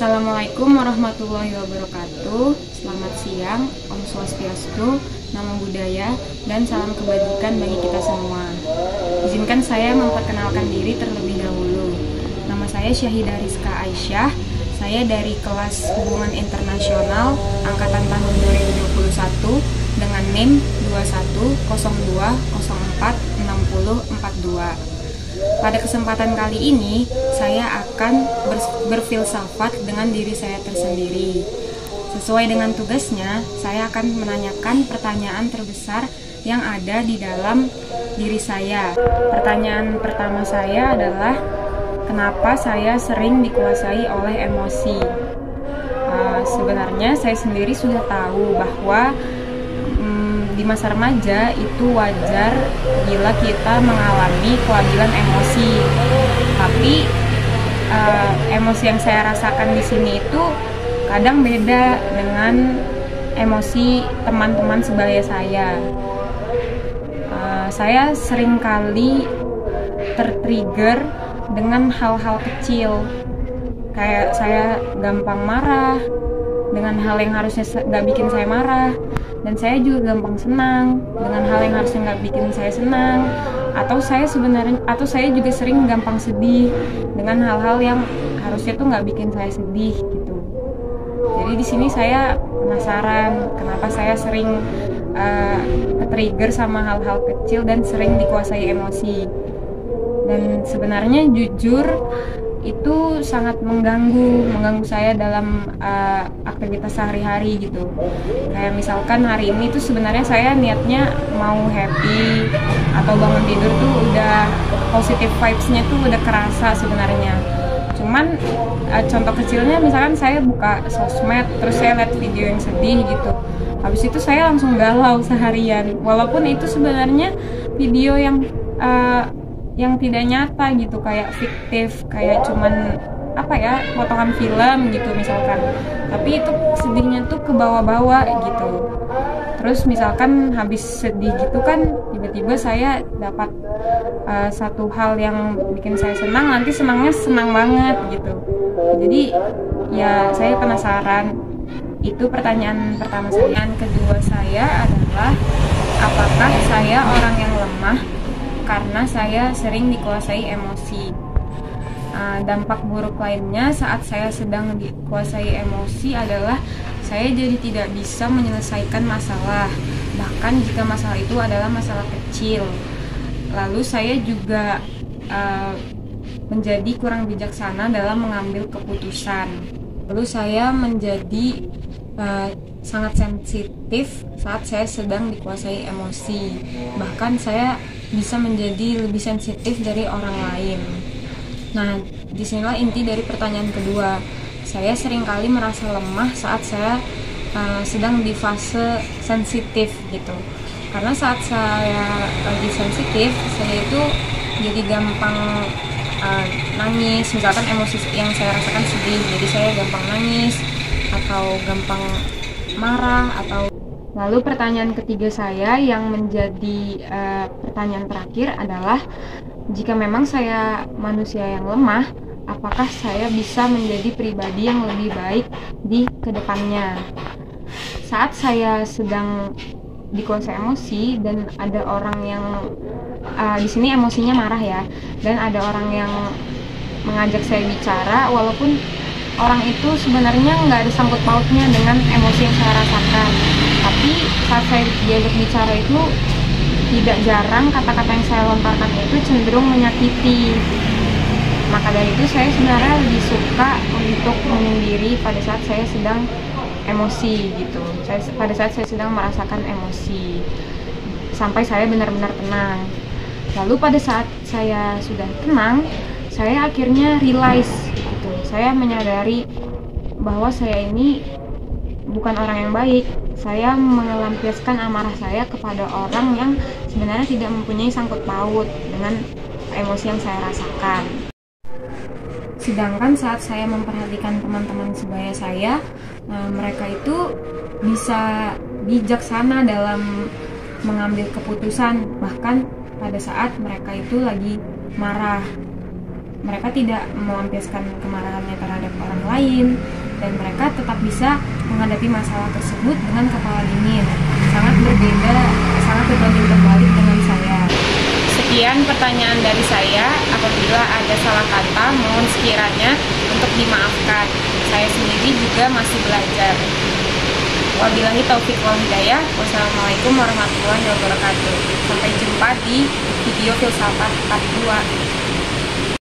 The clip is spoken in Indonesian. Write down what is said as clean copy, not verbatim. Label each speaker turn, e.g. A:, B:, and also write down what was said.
A: Assalamualaikum warahmatullahi wabarakatuh. Selamat siang, Om Swastiastu, Namo Buddhaya, dan salam kebajikan bagi kita semua. Izinkan saya memperkenalkan diri terlebih dahulu. Nama saya Syahidah Rizka Aisyah. Saya dari kelas Hubungan Internasional Angkatan tahun 2021 dengan NIM 2102046042. Pada kesempatan kali ini, saya akan berfilsafat dengan diri saya tersendiri. Sesuai dengan tugasnya, saya akan menanyakan pertanyaan terbesar yang ada di dalam diri saya. Pertanyaan pertama saya adalah, kenapa saya sering dikuasai oleh emosi? Sebenarnya saya sendiri sudah tahu bahwa di masa remaja itu wajar bila kita mengalami kelabilan emosi. Tapi emosi yang saya rasakan di sini itu kadang beda dengan emosi teman-teman sebaya saya. Saya seringkali tertrigger dengan hal-hal kecil. Kayak saya gampang marah dengan hal yang harusnya nggak bikin saya marah, dan saya juga gampang senang dengan hal yang harusnya nggak bikin saya senang, atau saya juga sering gampang sedih dengan hal-hal yang harusnya tuh nggak bikin saya sedih gitu. Jadi di sini saya penasaran kenapa saya sering trigger sama hal-hal kecil dan sering dikuasai emosi. Dan sebenarnya jujur itu sangat mengganggu saya dalam aktivitas sehari-hari gitu. Kayak misalkan hari ini tuh sebenarnya saya niatnya mau happy atau bangun tidur tuh udah positive vibes-nya tuh udah kerasa sebenarnya. Cuman contoh kecilnya misalkan saya buka sosmed terus saya lihat video yang sedih gitu. Habis itu saya langsung galau seharian. Walaupun itu sebenarnya video yang tidak nyata gitu, kayak fiktif, kayak cuman potongan film gitu misalkan, tapi itu sedihnya tuh ke bawah-bawah gitu. Terus misalkan habis sedih gitu kan tiba-tiba saya dapat satu hal yang bikin saya senang, nanti senangnya senang banget gitu. Jadi ya saya penasaran. Itu pertanyaan pertama saya. Yang kedua saya adalah, apakah saya orang yang lemah karena saya sering dikuasai emosi? Dampak buruk lainnya saat saya sedang dikuasai emosi adalah saya jadi tidak bisa menyelesaikan masalah, bahkan jika masalah itu adalah masalah kecil. Lalu saya juga menjadi kurang bijaksana dalam mengambil keputusan. Lalu saya menjadi sangat sensitif saat saya sedang dikuasai emosi. Bahkan saya bisa menjadi lebih sensitif dari orang lain. Nah, disinilah inti dari pertanyaan kedua. Saya seringkali merasa lemah saat saya sedang di fase sensitif gitu. Karena saat saya lagi sensitif, saya itu jadi gampang nangis. Misalkan emosi yang saya rasakan sedih, jadi saya gampang nangis atau gampang marah atau. Lalu pertanyaan ketiga saya yang menjadi pertanyaan terakhir adalah, jika memang saya manusia yang lemah, apakah saya bisa menjadi pribadi yang lebih baik di kedepannya? Saat saya sedang dikuasai emosi dan ada orang yang di sini emosinya marah ya, dan ada orang yang mengajak saya bicara, walaupun orang itu sebenarnya nggak ada sangkut pautnya dengan emosi yang saya rasakan, tapi saat saya diajak bicara itu tidak jarang kata-kata yang saya lontarkan itu cenderung menyakiti. Maka dari itu saya sebenarnya lebih suka untuk menyendiri pada saat saya sedang emosi gitu. Pada saat saya sedang merasakan emosi sampai saya benar-benar tenang. Lalu pada saat saya sudah tenang, saya akhirnya realize gitu. Saya menyadari bahwa saya ini bukan orang yang baik. Saya melampiaskan amarah saya kepada orang yang sebenarnya tidak mempunyai sangkut paut dengan emosi yang saya rasakan. Sedangkan saat saya memperhatikan teman-teman sebaya saya, mereka itu bisa bijaksana dalam mengambil keputusan, bahkan pada saat mereka itu lagi marah. mereka tidak melampiaskan kemarahannya terhadap orang lain, dan mereka tetap bisa menghadapi masalah tersebut dengan kepala dingin. Sangat berbeda, sangat berbanding terbalik dengan saya. Sekian pertanyaan dari saya. Apabila ada salah kata, mohon sekiranya untuk dimaafkan. Saya sendiri juga masih belajar. Wabillahi taufiq wal hidayah. Wassalamualaikum warahmatullahi wabarakatuh. Sampai jumpa di video filsafat part 2.